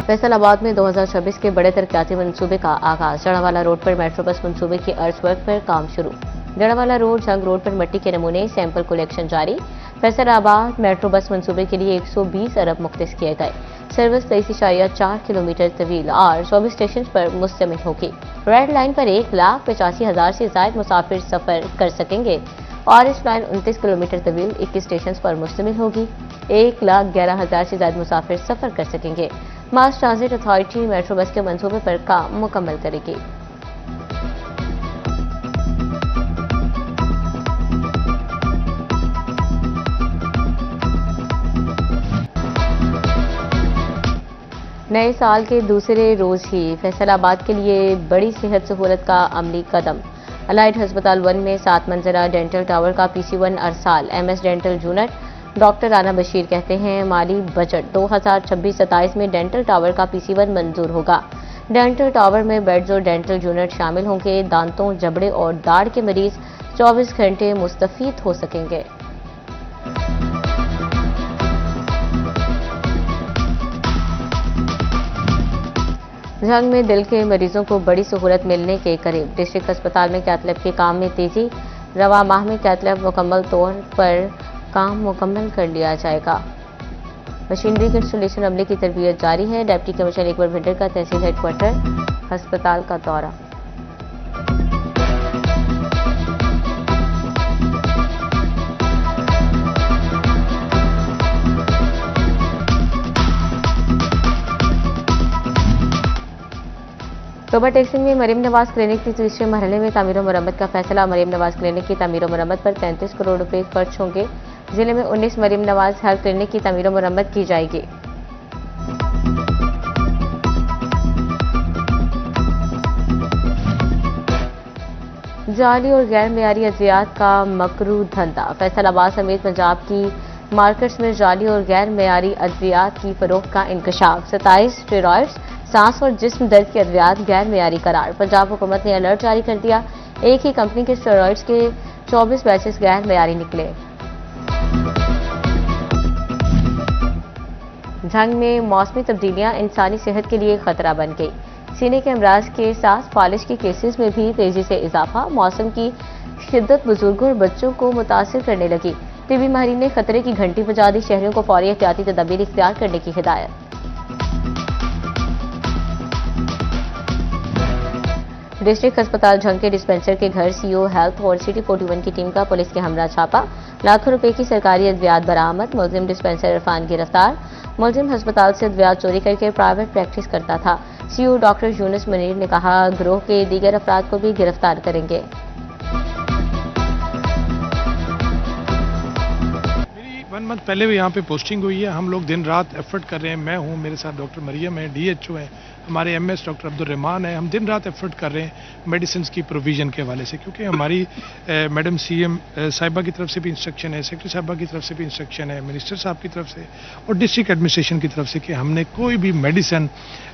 फैसलाबाद में 2026 के बड़े तरक्याती मंसूबे का आगाज। जड़ावाला रोड पर मेट्रो बस मंसूबे की अर्थ पर काम शुरू। जड़ावाला रोड जंग रोड पर मिट्टी के नमूने सैंपल कलेक्शन जारी। फैसलाबाद मेट्रो बस मंसूबे के लिए 120 अरब मुख्तस किए गए। सर्विस 23.4 किलोमीटर तवील और 24 स्टेशन पर मुश्तमिल होगी। रेड लाइन पर 1,85,000 से ज्यादा मुसाफिर सफर कर सकेंगे। ऑरेंज लाइन 29 किलोमीटर तवील 21 स्टेशन पर मुश्तमिल होगी। 1,11,000 से ज्यादा मुसाफिर सफर कर सकेंगे। मास ट्रांजिट अथॉरिटी मेट्रो बस के मंसूबे पर काम मुकम्मल करेगी। नए साल के दूसरे रोज ही फैसलाबाद के लिए बड़ी सेहत सहूलत का अमली कदम। अलाइड अस्पताल 1 में 7 मंजिला डेंटल टावर का PC1 अरसाल। MS dental unit. Doctor Rana Bashir कहते हैं माली बजट 2026-27 में डेंटल टावर का PC1 मंजूर होगा। डेंटल टावर में बेड्स और डेंटल यूनिट शामिल होंगे। दांतों, जबड़े और दाढ़ के मरीज 24 घंटे मुस्तफीद हो सकेंगे। जंग में दिल के मरीजों को बड़ी सहूलत मिलने के करीब। डिस्ट्रिक्ट अस्पताल में कैथलैब के काम में तेजी। रवा माह में कैथलैब मुकम्मल तौर पर काम मुकम्मल कर लिया जाएगा। मशीनरी के इंस्टॉलेशन अमले की तरबियत जारी है। डिप्टी कमिश्नर एकबर भिंडर का तहसील हेडक्वार्टर अस्पताल का दौरा। तोबा टेक्सिंग में मरीम नवाज क्लिनिक की तीसरे मरहले में तामीर और मरम्मत का फैसला। मरीम नवाज क्लिनिक की तामीर और मरम्मत पर 33 करोड़ रुपए खर्च होंगे। जिले में 19 मरीम नवाज हेल्थ क्लिनिक की तामीर और मरम्मत की जाएगी। जाली और गैर मियारी अद्वियात का मकरू धंधा। फैसलाबाद समेत पंजाब की मार्केट्स में जाली और गैर मियारी अद्वियात की फरोख्त का इंकशाफ। 27 स्टेरॉइड्स, सांस और जिस्म दर्द की अद्वियात गैर मियारी करार। पंजाब हुकूमत ने अलर्ट जारी कर दिया। एक ही कंपनी के स्टेरॉइड्स के 24 बैचेस गैर मियारी निकले। जंग में मौसमी तब्दीलियां इंसानी सेहत के लिए खतरा बन गई। सीने के अमराज के साथ फालिश के केसेस में भी तेजी से इजाफा। मौसम की शिद्दत बुजुर्गों और बच्चों को मुतासिर करने लगी। टीबी माहिरीन ने खतरे की घंटी बजा दी। शहरियों को फौरी एहतियाती तदबीर इख्तियार करने की हिदायत। डिस्ट्रिक्ट अस्पताल जंग के डिस्पेंसर के घर CO हेल्थ और सिटी 41 की टीम का पुलिस के हमरा छापा। लाखों रुपए की सरकारी अद्वियात बरामद। मुलजिम डिस्पेंसर इरफान गिरफ्तार। मुलजिम अस्पताल से अद्वियात चोरी करके प्राइवेट प्रैक्टिस करता था। CO डॉक्टर यूनुस मुनीर ने कहा गिरोह के दीगर अफराद को भी गिरफ्तार करेंगे। 1 मंथ पहले भी यहाँ पे पोस्टिंग हुई है। हम लोग दिन रात एफर्ट कर रहे हैं। मैं हूँ, मेरे साथ डॉक्टर मरियम है, DHO है, हमारे MS डॉक्टर अब्दुल रहमान है। हम दिन रात एफर्ट कर रहे हैं मेडिसिन की प्रोविजन के हवाले से, क्योंकि हमारी मैडम CM साहिबा की तरफ से भी इंस्ट्रक्शन है, सेक्रेटरी साहिबा की तरफ से भी इंस्ट्रक्शन है, मिनिस्टर साहब की तरफ से और डिस्ट्रिक्ट एडमिनिस्ट्रेशन की तरफ से कि हमने कोई भी मेडिसिन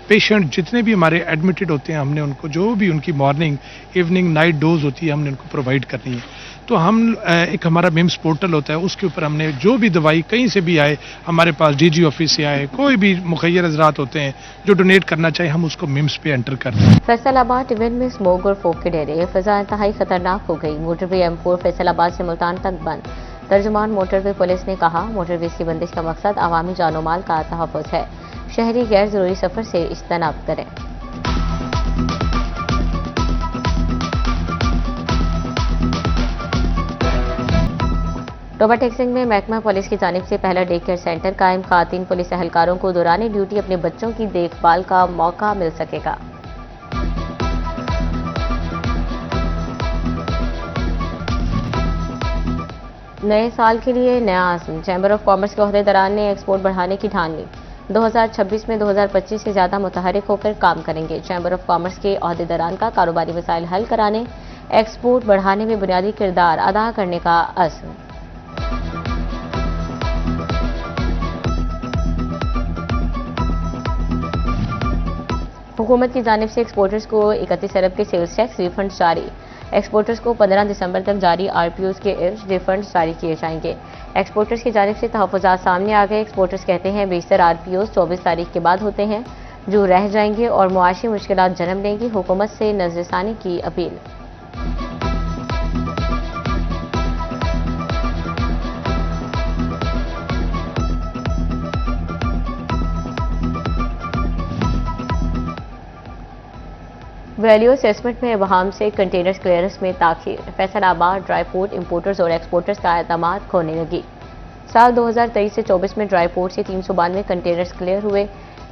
पेशेंट जितने भी हमारे एडमिटेड होते हैं हमने उनको जो भी उनकी मॉर्निंग, इवनिंग, नाइट डोज होती है हमने उनको प्रोवाइड करनी है। तो हम एक हमारा मिम्स पोर्टल होता है, उसके ऊपर हमने जो भी दवाई कहीं से भी आए, हमारे पास DG ऑफिस से आए, कोई भी मुखैर हजरात होते हैं जो डोनेट करना चाहे, हम उसको मिम्स पे एंटर करते हैं। फैसलाबाद डिवीजन में स्मोक और फोक के डेरे। फिजा इंतहाई खतरनाक हो गई। मोटरवे M4 फैसलाबाद से मुल्तान तक बंद। तर्जुमान मोटरवे पुलिस ने कहा मोटरवे की बंदिश का मकसद अवामी जानो माल का तहफ़्फ़ुज़ है। शहरी गैर जरूरी सफर से इज्तनाब करें। तोबा टेक्सिंग में महकमा पुलिस की जानिब से पहला डे केयर सेंटर कायम। खातीन पुलिस एहलकारों को दौरान ड्यूटी अपने बच्चों की देखभाल का मौका मिल सकेगा। नए साल के लिए नया आज़म। चैम्बर ऑफ कॉमर्स के ओहदेदारान ने एक्सपोर्ट बढ़ाने की ठान ली। 2026 में 2025 से ज्यादा मुतहरिक होकर काम करेंगे। चैम्बर ऑफ कॉमर्स के ओहदेदारान का कारोबारी मसाइल हल कराने, एक्सपोर्ट बढ़ाने में बुनियादी किरदार अदा करने का अज़्म। हुकूमत की जानिब से एक्सपोर्टर्स को 31 अरब के सेल्स टैक्स रिफंड जारी। एक्सपोर्टर्स को 15 दिसंबर तक जारी RPOs के इर्द रिफंड जारी किए जाएंगे। एक्सपोर्टर्स की जानिब से तहफ़्फ़ुज़ात सामने आ गए। एक्सपोर्टर्स कहते हैं बेशतर RPOs 24 तारीख के बाद होते हैं। जो रह जाएंगे और मुआशी मुश्किलात जन्म लेंगी। हुकूमत से नजरसानी की अपील। वैल्यू असेसमेंट में अवाम से कंटेनर्स क्लियरेंस में ताखीर। फैसलाबाद ड्राई पोर्ट इंपोर्टर्स और एक्सपोर्टर्स का एतमाद खोने लगी। साल 2023 से 24 में ड्राई पोर्ट से 392 कंटेनर्स क्लियर हुए।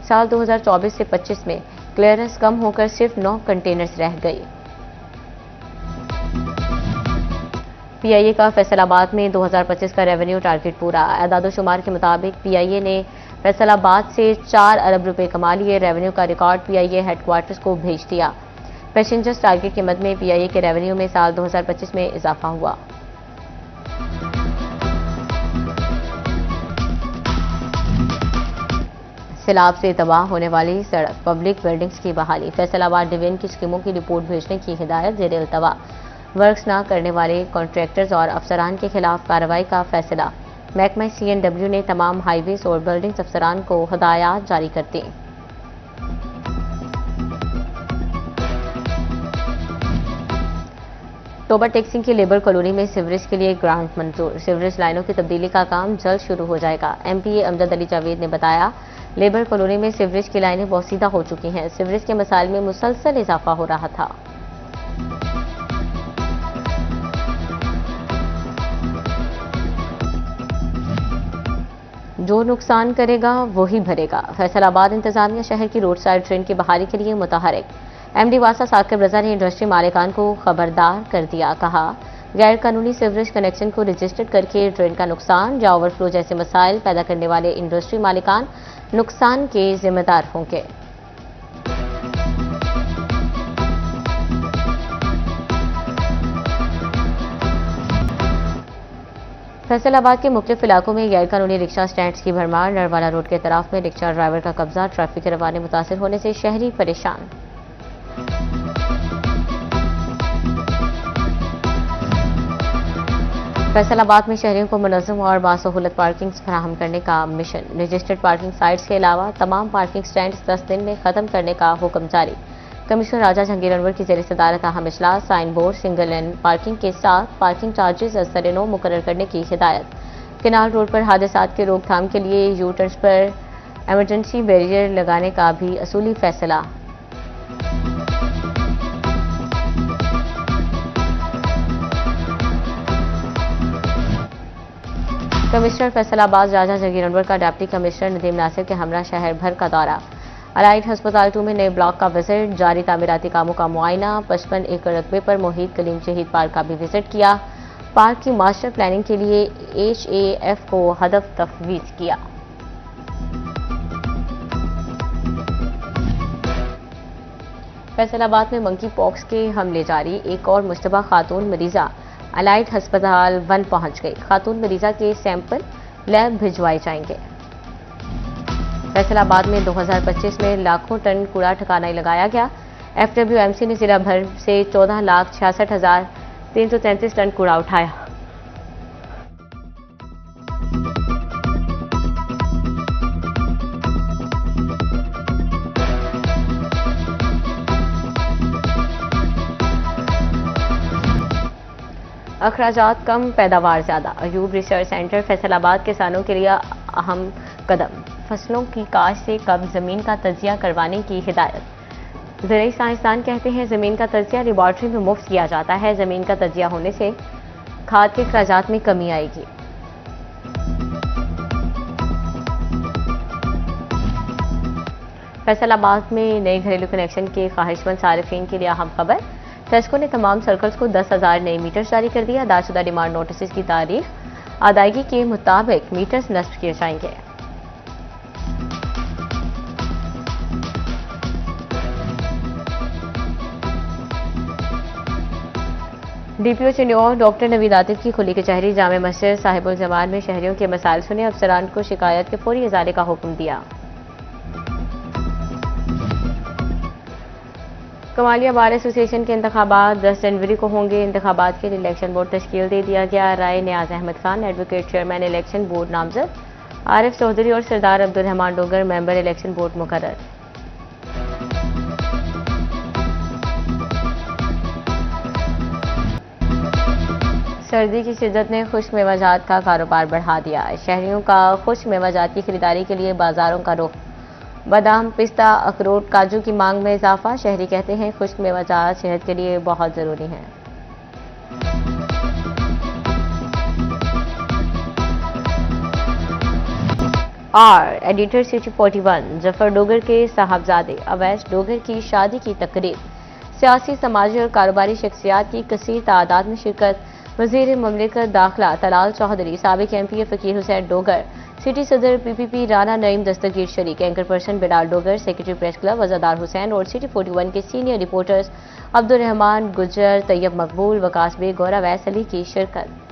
साल 2024 से 25 में क्लियरेंस कम होकर सिर्फ 9 कंटेनर्स रह गई। पीआईए का फैसलाबाद में 2025 का रेवेन्यू टारगेट पूरा। एदादोशुमार के मुताबिक पीआईए ने फैसलाबाद से 4 अरब रुपए कमा लिए। रेवेन्यू का रिकॉर्ड पीआईए हेडक्वार्टर्स को भेज दिया। पैसेंजर्स टारगेट की मद में पीआईए के रेवेन्यू में साल 2025 में इजाफा हुआ। सैलाब से तबाह होने वाली सड़क, पब्लिक बिल्डिंग्स की बहाली। फैसलाबाद डिवीजन की स्कीमों की रिपोर्ट भेजने की हिदायत। ज़ेर-ए-इल्तवा वर्क्स न करने वाले कॉन्ट्रैक्टर्स और अफसरान के खिलाफ कार्रवाई का फैसला। महकमा CNW ने तमाम हाईवेज और बिल्डिंग्स अफसरान को हदायत जारी कर दी। टोबा टेक्सिंग की लेबर कॉलोनी में सीवरेज के लिए ग्रांट मंजूर। सीवरेज लाइनों की तब्दीली का काम जल्द शुरू हो जाएगा। MPA अमजद अली जावेद ने बताया, लेबर कॉलोनी में सीवरेज की लाइनें बोसीदा हो चुकी हैं। सीवरेज के मसाइल में मुसलसल इजाफा हो रहा था। जो नुकसान करेगा वही भरेगा। फैसलाबाद इंतजामिया शहर की रोड साइड ट्रेन की बहाली के लिए मुतहरिक। MD वासा साकिब रजा ने इंडस्ट्री मालिकान को खबरदार कर दिया। कहा, गैर कानूनी सीवरेज कनेक्शन को रजिस्टर्ड करके ट्रेन का नुकसान या ओवरफ्लो जैसे मसाइल पैदा करने वाले इंडस्ट्री मालिकान नुकसान के जिम्मेदार होंगे। फैसलाबाद के मुख्तलिफ इलाकों में गैर कानूनी रिक्शा स्टैंड्स की भरमार। नरवाला रोड के तरफ में रिक्शा ड्राइवर का कब्जा। ट्रैफिक के रवाने मुतासिर होने से शहरी परेशान। फैसलाबाद में शहरियों को मुनज़्ज़म और बासहूलत पार्किंग फराहम करने का मिशन। रजिस्टर्ड पार्किंग साइट्स के अलावा तमाम पार्किंग स्टैंड्स 10 दिन में खत्म करने का हुक्म जारी। कमिश्नर राजा जहांगीर अनवर की ज़ेर सदारत अहम इजलास। Sign board, single lane parking के साथ पार्किंग चार्जेस अज़-ए-नो मुकर्रर करने की हिदायत। केनाल रोड पर हादसात की रोकथाम के लिए you turns per emergency barrier लगाने का भी असूली फैसला। कमिश्नर फैसलाबाद राजा जहांगीर अनवर का डिप्टी कमिश्नर नदीम नासिर के हमरा शहर भर का दौरा। अलाइट हस्पताल 2 में नए ब्लॉक का विजिट। जारी तामीराती कामों का मुआयना। 55 एकड़ रकबे पर मुहित कलीम शहीद पार्क का भी विजिट किया। पार्क की मास्टर प्लानिंग के लिए HAF को हदफ तफवीज किया। फैसलाबाद में मंकी पॉक्स के हमले जारी। एक और मुश्तबा खातून मरीजा अलाइट हस्पताल 1 पहुंच गई। खातून मरीजा के सैंपल लैब भिजवाए जाएंगे। फैसलाबाद में 2025 में लाखों टन कूड़ा ठिकाना लगाया गया। FWMC ने जिला भर से 14,66,333 टन कूड़ा उठाया। अखराजात कम, पैदावार ज्यादा। अयूब रिसर्च सेंटर फैसलाबाद किसानों के लिए अहम कदम। फसलों की काश्त से कब जमीन का तजिया करवाने की हिदायत। ज़राई साइंसदान कहते हैं, जमीन का तजिया लेबॉर्ट्री में मुफ्त किया जाता है। जमीन का तजिया होने से खाद के अखराजात में कमी आएगी। फैसलाबाद में नए घरेलू कनेक्शन के ख्वाहिशमंद सारिफिन के लिए अहम खबर। टेस्को ने तमाम सर्कल्स को 10,000 नए मीटर्स जारी कर दिया। अदाशुदा डिमांड नोटिस की तारीख अदायगी के मुताबिक मीटर्स नस्ब किए जाएंगे। DPO चिन्योर डॉक्टर नवीद आतिफ की खुली कचहरी। जामे मस्जिद साहिबुल जमान में शहरियों के मसाइल सुने। अफसरान को शिकायत के फौरी इजाले का हुक्म दिया। कमालिया बार एसोसिएशन के इंतखाबात 10 जनवरी को होंगे। इंतखाबात के लिए इलेक्शन बोर्ड तश्कील दे दिया गया। Rai Niaz Ahmed Khan advocate chairman election board नामजद। आरिफ चौधरी और Sardar Abdul Rehman Dogar member election board मुकर्रर। सर्दी की शिद्दत ने खुश्क मेवाजात का कारोबार बढ़ा दिया। शहरियों का खुश्क मेवाजात की खरीदारी के लिए बाजारों का रुख। बादाम, पिस्ता, अखरोट, काजू की मांग में इजाफा। शहरी कहते हैं खुश्क मेवाजात सेहत के लिए बहुत जरूरी हैं। और एडिटर सिटी 41 जफर डोगर के साहबजादे अवैस डोगर की शादी की तकरीब। सियासी, समाजी और कारोबारी शख्सियात की कसीर तादाद में शिरकत। वजीर ममलिकत दाखिला तलाल चौधरी, साबिक MP फकीर हुसैन डोगर, सिटी सदर PPP राना नईम दस्तगीर शरीक, anchor person Bilal Dogar, secretary press club Wazadar Hussain और सिटी 41 के senior reporters Abdul Rehman Gujjar, Tayyab Maqbool, Waqas bag और अवैस अली की शिरकत।